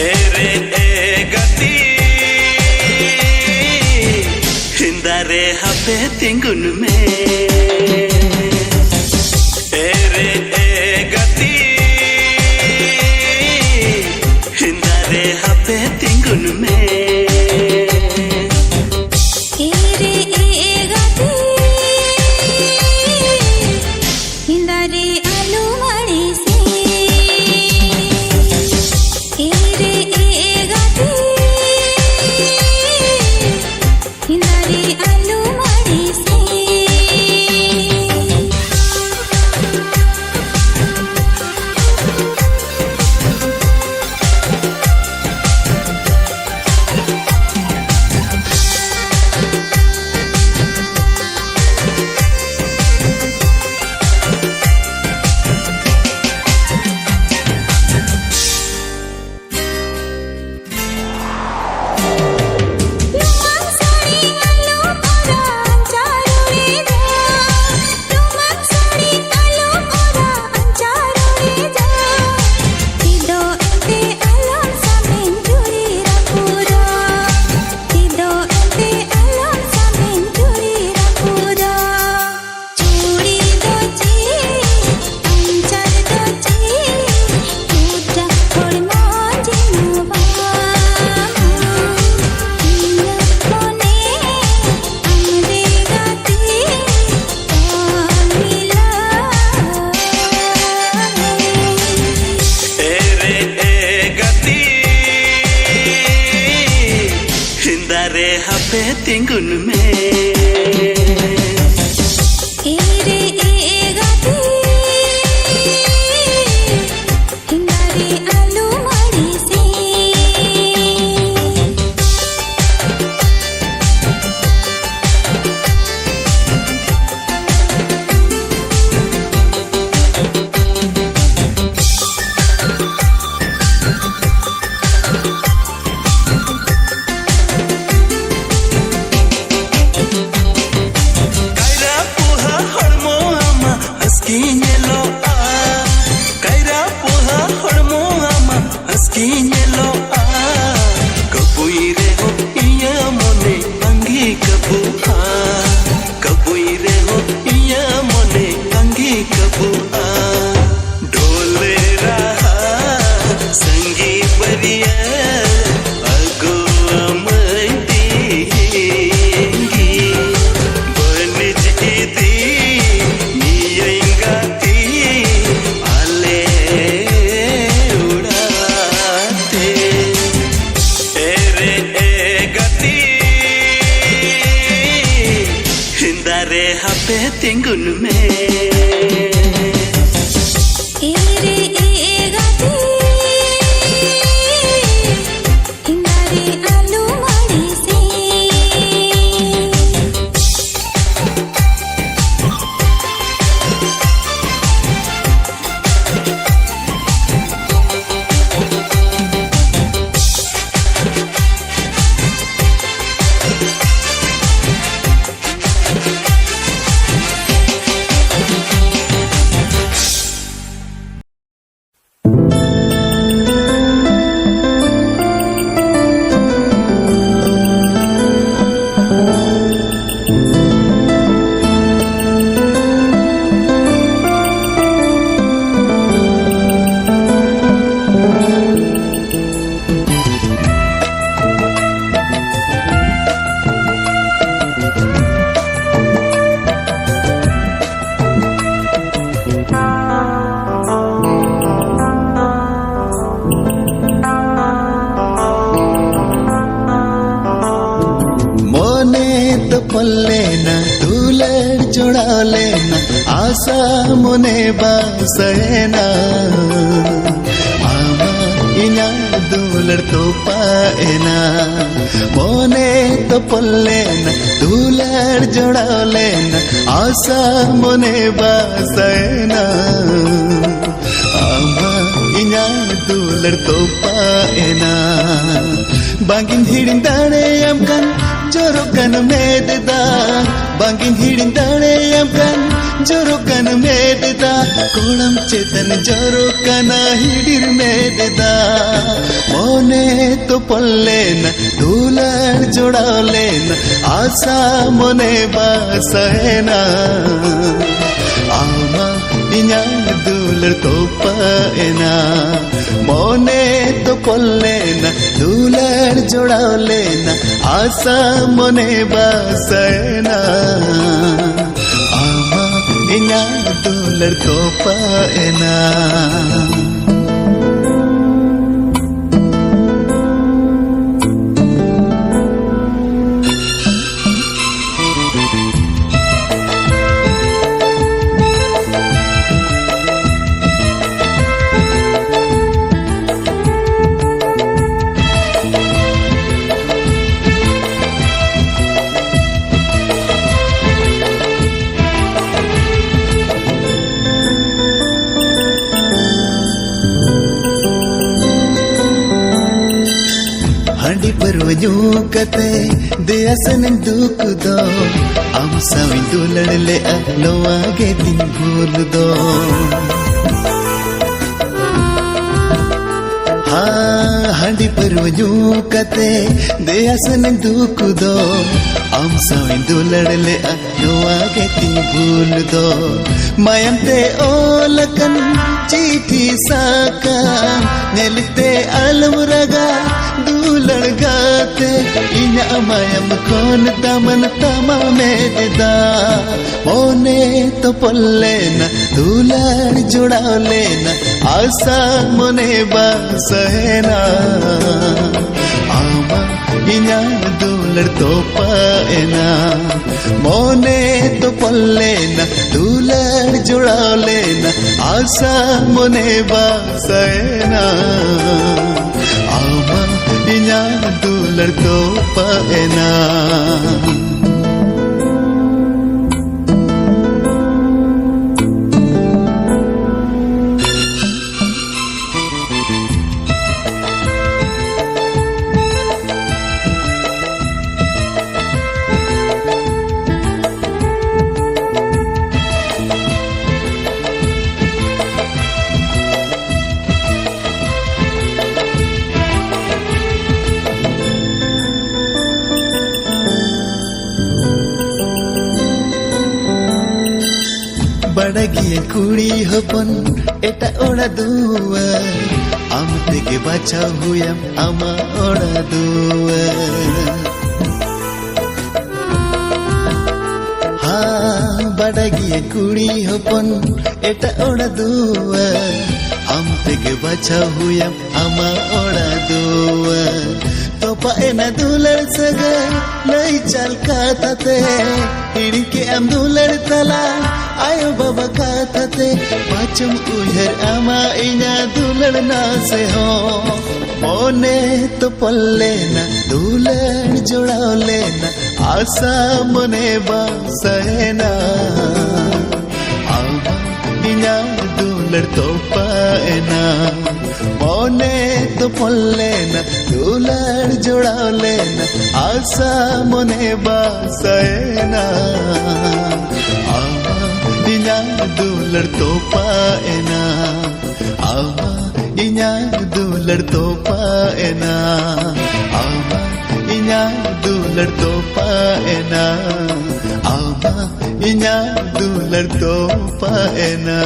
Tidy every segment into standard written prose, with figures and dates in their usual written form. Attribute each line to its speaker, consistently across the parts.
Speaker 1: तेरे ए गति हिंदारे हपे तिंगुन में तेरे ए गति हिंदारे हपे तिंगुन में हपे तिंगुन में
Speaker 2: एरे ए गति हिंदारे आलू मड़ी से
Speaker 1: हपे तिंगुन में
Speaker 2: एरे ए गति हिंदारे आलू मड़ी से
Speaker 3: लेना दुलड़ जोड़ा लेना आशा मुने बासेना आमा इना दुलड़ तो पाएना मोने तो पल्लेना दुलड़ जोड़ा लेना आशा मुने बासेना आमा इना दुलड़ तो पाएना बांगिन हिडिन दाणे अमकन जोरोकन मेददा बांगिन हिडिन दाणे अमकन जोरोकन मेददा कोलम चेतन जोरोकन हिडिर मेददा मोने पल्लेन दुलर जोड़ालेन आशा मने बासेना आमा इन्या दुलर तोपाएना मने तो पल्लेन दुलर जोड़ालेन आशा मने बासेना आमा इन्या दुलर तोपाएना हंडी परवजू कते देसन दुख दो हम सवी दुलड़ ले अलो आगे दिन भूल दो हाँ हंडी परवजू कते देसन दुख दो हम सवी दुलड़ ले अलो आगे दिन भूल दो मयंते ओलकन चिठी साका नेलते अलमुरगा दुलड़ गाते इन्या मयम कौन तमन तमा में देदा मोने तो पल्लेना दुलड़ जुड़ा लेना आशा मोने बासेना आमा इन्या दुलड़ तो पाएना मोने तो पल्लेना दुलड़ जुड़ा लेना आशा मोने बासेना आमा इन्या दुलड़ तो पाएना बड़गिए कुड़ी हपन एटा ओड़ा दुआ आम तेगे बाचा हुया आमा ओड़ा दुआ हाँ बड़गिए कुड़ी हपन एटा ओड़ा दुआ आम तेगे बाचा हुया आमा ओड़ा दुआ तो पाएना दुलड़ सगा लई चल काताते हिड़ी के आम दुलड़ तला आयो बाबा काताते पाचम उहर आमा इन्या दुलड़ ना से हो मोने तो पल्लेना दुलड़ जोड़ा लेना आशा मने बासेना आमा इन्या दुलड़ तो पाएना मोने तो पल्लेना दुलड़ जोड़ा लेना आशा मने बासेना आमा इन्या दुलड़ तो पाएना आमा इन्या दुलड़ तो पाएना आमा इन्या दुलड़ तो पाएना आमा इन्या दुलड़ तो पाएना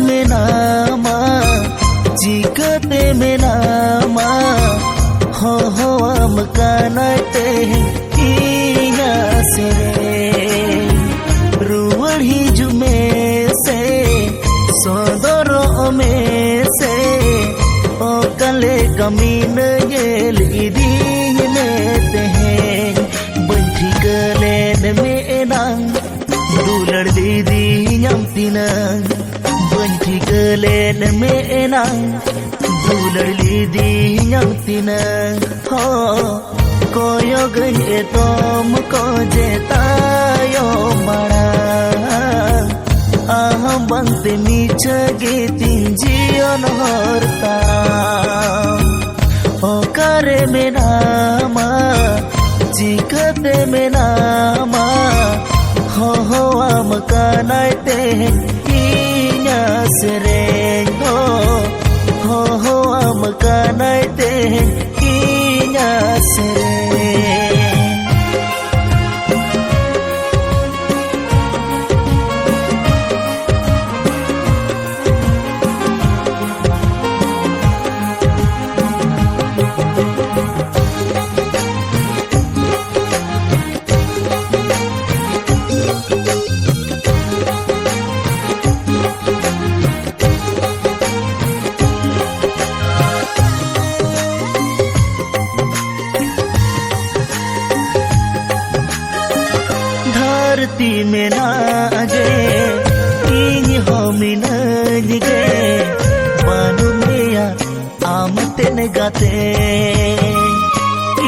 Speaker 3: menama jika te menama ho amkana te inya sere ruwar hiju me se sodoro me se o kale kamin yel idi me te banthi kale me enang dular didi nyam tinang banthi kale me enang dular didi nyam tinang ho koyo gai tom ko jetayo mara aham bangte michage tinjion horta o kare menama jikate menama ho amkanai te inya sereng ho amkanai te inya sereng धरती में नागे इन हो मिनज गे बानु मेया आमते न गाते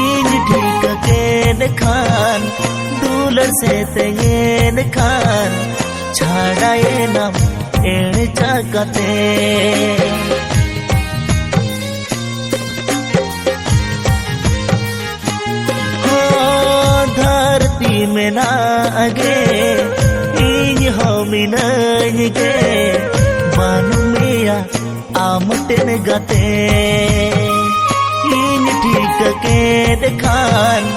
Speaker 3: इन ठीक के न खान दूलर से तेंगे न खान छाड़ा ये नाम एण चाकते धरती में नागे इन हो मिनज गे बानु मेया आमते न गाते इन ठीक के दखान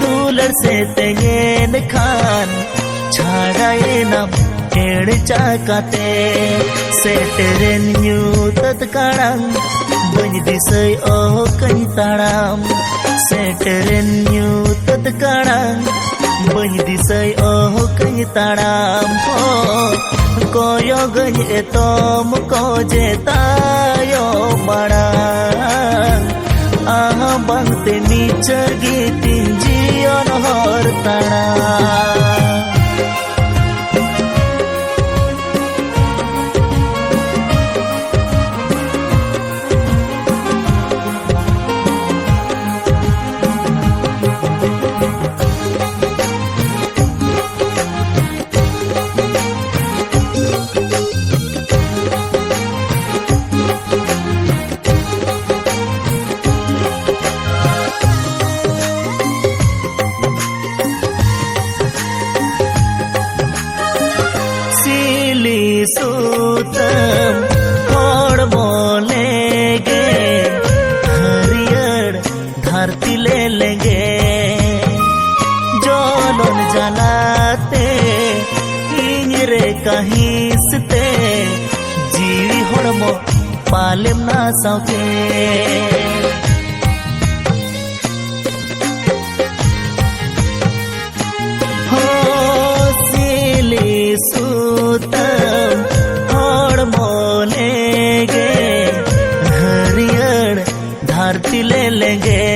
Speaker 3: दूलर से तेंगे न खान छाड़ा ये नाम एड़ चाकाते सेटरेन न्यू तत्काड़ाम बन दिसय ओ कहीं ताड़ाम सेटरेन न्यू तत्काड़ाम बन दिसय ओ कहीं ताड़ाम हो कोयो गज तोम को जेतायो बड़ा आहा बंगते नीचगी तिंजियोन हर ताड़ा सूतम होड़ बोलेंगे हरियर धरती ले लेंगे जोलन जलाते इंगरे कहिसते जीवी होड़मो पालेम ना सके हो सिली सूतम मोलेंगे हरियर धरती ले लेंगे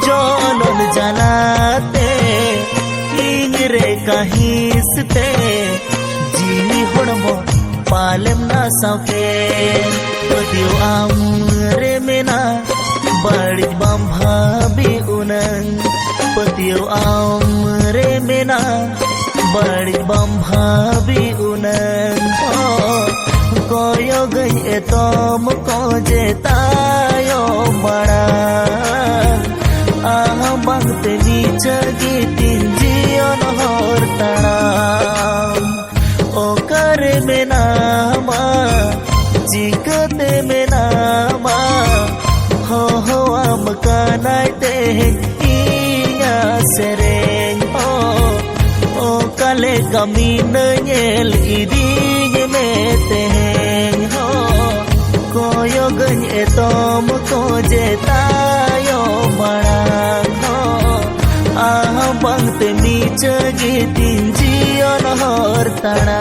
Speaker 3: जोलन जलाते इंगरे कहिसते जीवी होड़मो पालेम ना सके पतियो आमरे मेना बड़ी बम भाभी उनंग पतियो आमरे मेना बड़ी बम भाभी उनंग कोयो गई तोम को जेतायो बड़ा आह बंगते नीचगी तिंजियोन हर ताड़ाम ओ करे में नामा जिकते में नामा हो amkanai te inya sereng o kale kami nyel idi
Speaker 4: गे तेहें हो कोयोगन एतम को जे तायो मांग हो आह बंगते नीचे गे तीन जियन हर तड़ा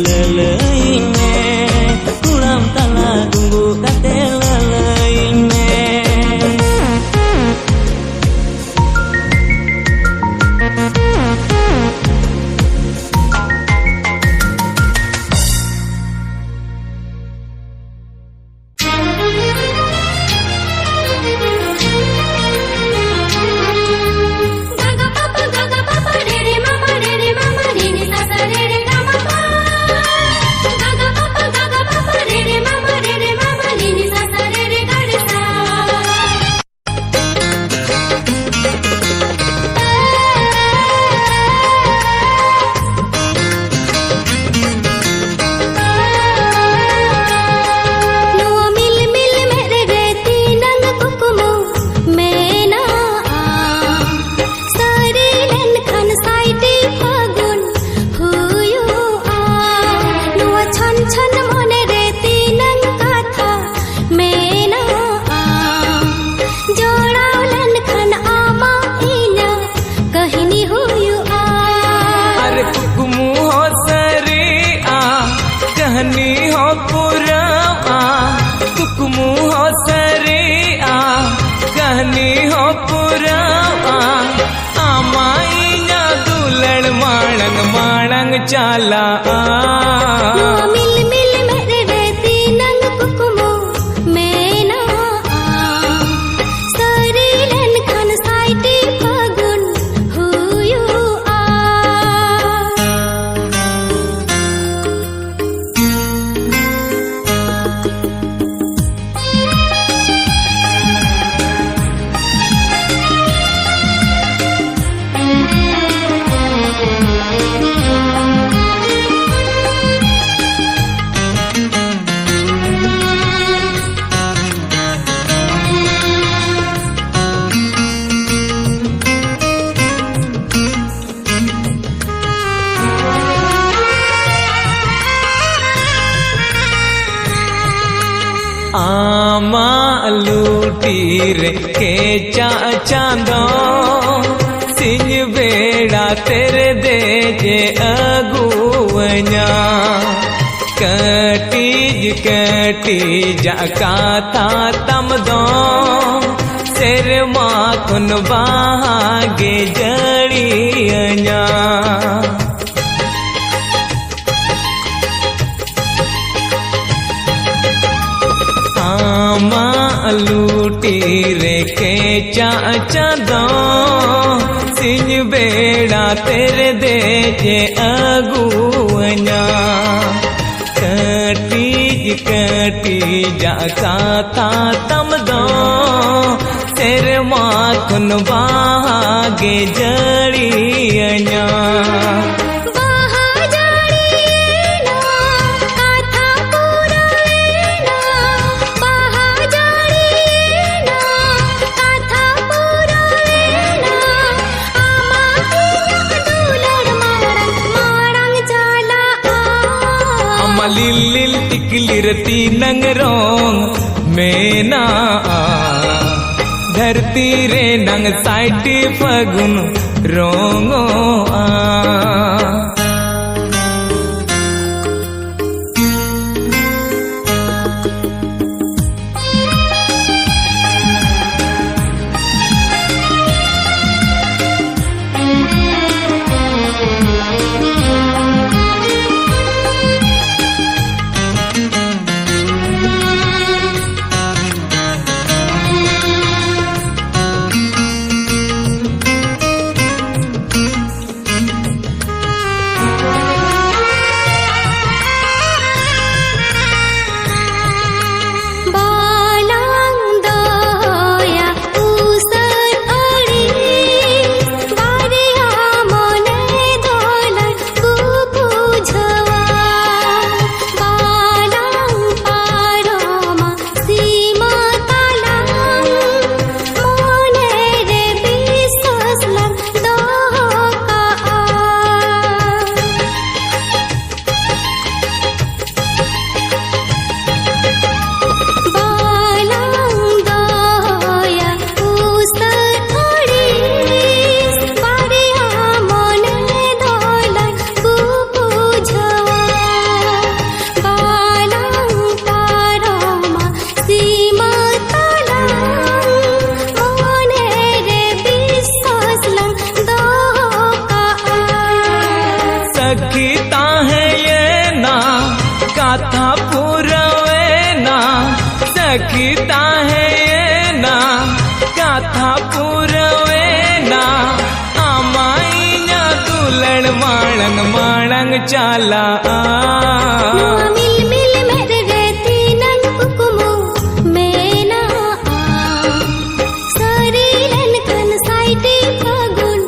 Speaker 4: lalain me kulam tala tunggu kate lalain me कहनी हो पूरा तुकमु हो सरिया कहनी हो पूरा आमाइया दुलड़ माणंग माणंग चाला
Speaker 2: मिल मिल मेरे रहती नंग कुकुमो मैना सारी लन खन साइटी फगुन हुयु
Speaker 4: आमा लूटी रे के चांदो सिंह बेड़ा तेरे दे जे अगुव냐 कटी जाका था तम दो सिर माखुन बागे जड़िय냐 आमा लूटी रे के चांदो सिंह बेड़ा तेरे दे जे अगुव냐 कटी जाका था तम दो सिर माखुन बागे जड़िय냐 लिल टिकलिरती नंगरों मेना धरती रे नंग साइटी फगुन रोंगो
Speaker 5: गीता है ये ना गाथा पूरवे ना आमाईया दुलड़ माणंग माणंग चाला
Speaker 2: नुआ मिल मिल मेरे रहती नंग कुकुमो मेना सरीरन कन साइटी फागुन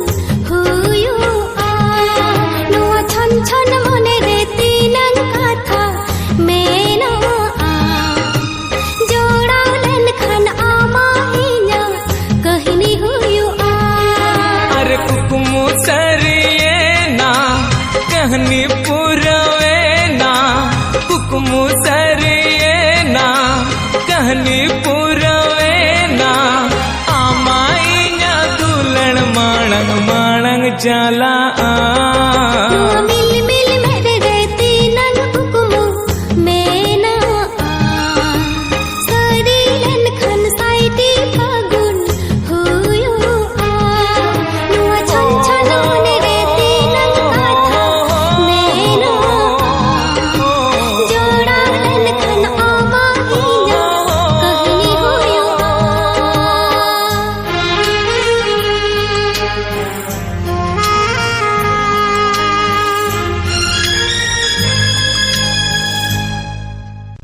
Speaker 2: हुयो नुआ छन छन मने रहती नंग काथा मेना जोड़ालन खन आमाईया कहनी हुयो
Speaker 5: अरे कुकुमु सरिये ना कहनी पूरवे ना कुकुमु सरिये ना कहनी पूरवे ना आमाईया दुलड़ माणंग माणंग चाला